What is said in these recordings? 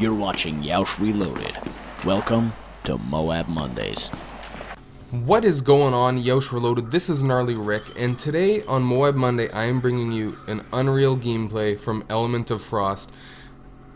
You're watching Yeousch Reloaded. Welcome to Moab Mondays. What is going on, Yeousch Reloaded? This is Gnarley Ric, and today on Moab Monday I am bringing you an unreal gameplay from Element of Frost.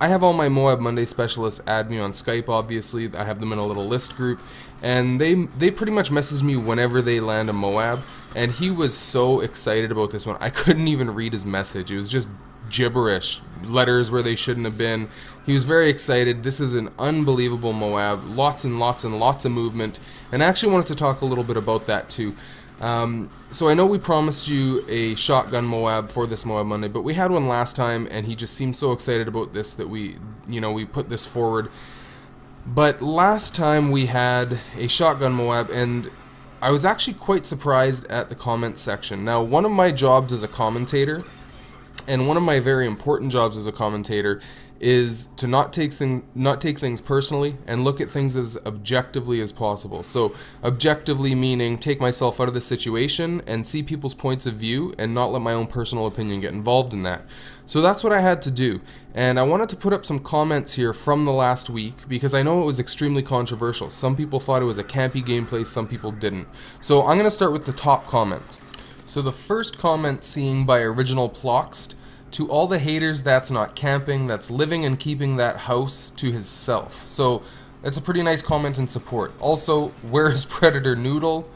I have all my Moab Monday specialists add me on Skype, obviously. I have them in a little list group, and they pretty much message me whenever they land a Moab, and he was so excited about this one. I couldn't even read his message. It was just gibberish, letters where they shouldn't have been. He was very excited. This is an unbelievable Moab, lots and lots and lots of movement, and I actually wanted to talk a little bit about that too. So I know we promised you a shotgun Moab for this Moab Monday, but we had one last time and he just seemed so excited about this that we put this forward. But last time we had a shotgun Moab, and I was actually quite surprised at the comment section. Now, one of my jobs as a commentator, and one of my very important jobs as a commentator, is to not take things personally and look at things as objectively as possible. So objectively meaning take myself out of the situation and see people's points of view and not let my own personal opinion get involved in that. So that's what I had to do, and I wanted to put up some comments here from the last week because I know it was extremely controversial. Some people thought it was a campy gameplay, some people didn't. So I'm going to start with the top comments. So the first comment seen by Original Ploxed: "To all the haters, that's not camping, that's living and keeping that house to himself." So it's a pretty nice comment and support. Also, where's Predator Noodle?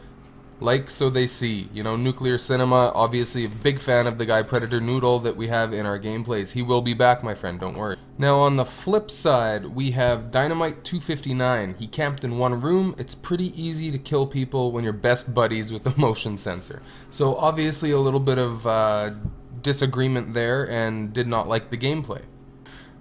Like so they see. You know, Nuclear Cinema, obviously a big fan of the guy Predator Noodle that we have in our gameplays. He will be back, my friend, don't worry. Now on the flip side, we have Dynamite 259. He camped in one room. It's pretty easy to kill people when you're best buddies with a motion sensor. So obviously a little bit of disagreement there, and did not like the gameplay.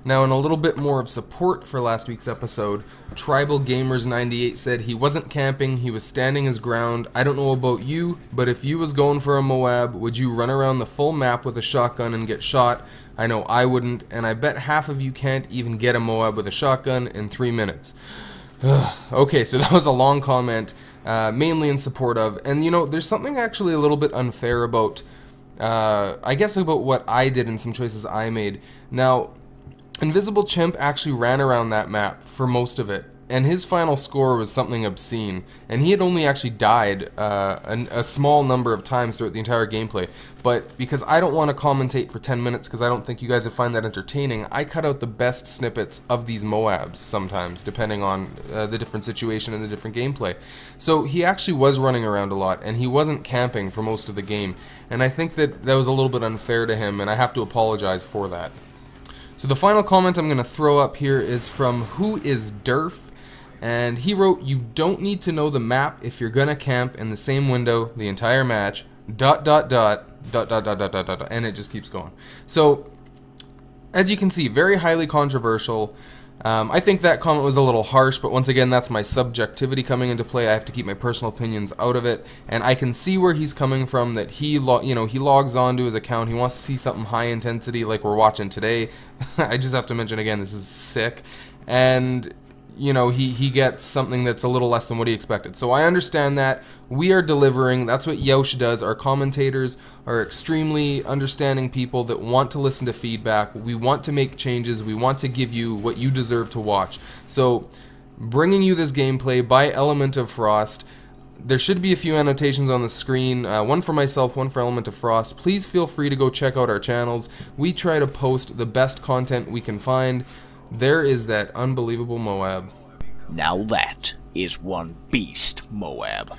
Now, in a little bit more of support for last week's episode, Tribal Gamers 98 said he wasn't camping, he was standing his ground. I don't know about you, but if you was going for a Moab, would you run around the full map with a shotgun and get shot? I know I wouldn't, and I bet half of you can't even get a Moab with a shotgun in 3 minutes. Okay, so that was a long comment, mainly in support of, and you know, there's something actually a little bit unfair about I guess about what I did and some choices I made. Now, Invisible Chimp actually ran around that map for most of it, and his final score was something obscene, and he had only actually died a small number of times throughout the entire gameplay. But because I don't want to commentate for 10 minutes because I don't think you guys would find that entertaining, I cut out the best snippets of these Moabs sometimes, depending on the different situation and the different gameplay. So he actually was running around a lot, and he wasn't camping for most of the game, and I think that that was a little bit unfair to him, and I have to apologize for that. So the final comment I'm going to throw up here is from Who Is Durf, and he wrote, "You don't need to know the map if you're gonna camp in the same window the entire match, ... and it just keeps going." So, as you can see, very highly controversial. I think that comment was a little harsh, but once again, that's my subjectivity coming into play. I have to keep my personal opinions out of it, and I can see where he's coming from, that he logs on to his account, he wants to see something high intensity like we're watching today. I just have to mention again, this is sick, and you know, he gets something that's a little less than what he expected. So I understand that. We are delivering. That's what Yeousch does. Our commentators are extremely understanding people that want to listen to feedback. We want to make changes. We want to give you what you deserve to watch. So bringing you this gameplay by Element of Frost. There should be a few annotations on the screen, one for myself, one for Element of Frost. Please feel free to go check out our channels. We try to post the best content we can find. There is that unbelievable Moab. Now that is one beast Moab.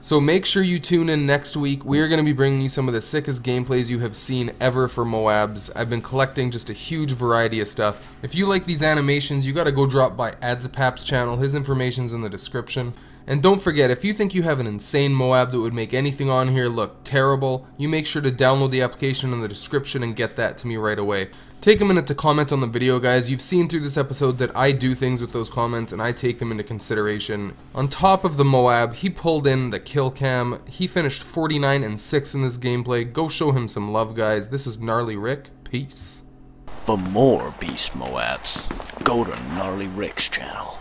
So make sure you tune in next week. We are going to be bringing you some of the sickest gameplays you have seen ever for Moabs. I've been collecting just a huge variety of stuff. If you like these animations, you got to go drop by ADSAPAPS channel. His information's in the description. And don't forget, if you think you have an insane Moab that would make anything on here look terrible, you make sure to download the application in the description and get that to me right away. Take a minute to comment on the video, guys. You've seen through this episode that I do things with those comments and I take them into consideration. On top of the Moab, he pulled in the kill cam. He finished 49 and 6 in this gameplay. Go show him some love, guys. This is Gnarley Ric. Peace. For more beast Moabs, go to Gnarley Ric's channel.